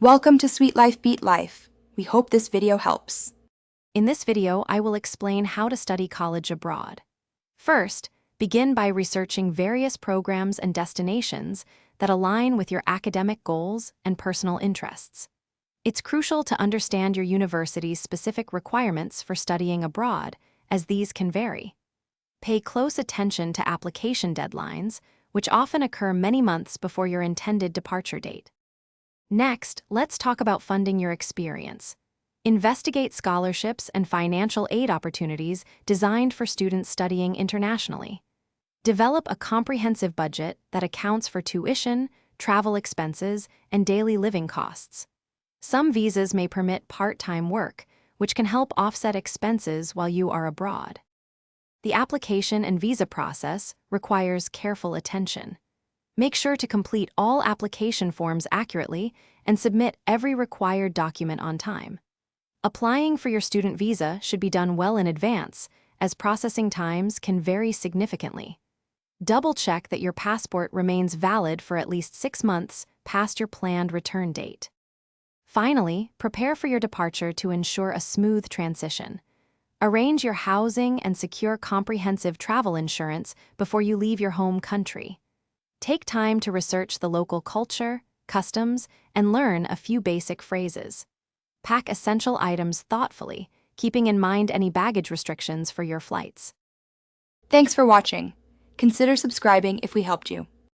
Welcome to Sweet Life Beat Life. We hope this video helps. In this video, I will explain how to study college abroad. First, begin by researching various programs and destinations that align with your academic goals and personal interests. It's crucial to understand your university's specific requirements for studying abroad, as these can vary. Pay close attention to application deadlines, which often occur many months before your intended departure date. Next, let's talk about funding your experience. Investigate scholarships and financial aid opportunities designed for students studying internationally. Develop a comprehensive budget that accounts for tuition, travel expenses, and daily living costs. Some visas may permit part-time work, which can help offset expenses while you are abroad. The application and visa process requires careful attention. Make sure to complete all application forms accurately and submit every required document on time. Applying for your student visa should be done well in advance, as processing times can vary significantly. Double-check that your passport remains valid for at least 6 months past your planned return date. Finally, prepare for your departure to ensure a smooth transition. Arrange your housing and secure comprehensive travel insurance before you leave your home country. Take time to research the local culture, customs, and learn a few basic phrases. Pack essential items thoughtfully, keeping in mind any baggage restrictions for your flights. Thanks for watching. Consider subscribing if we helped you.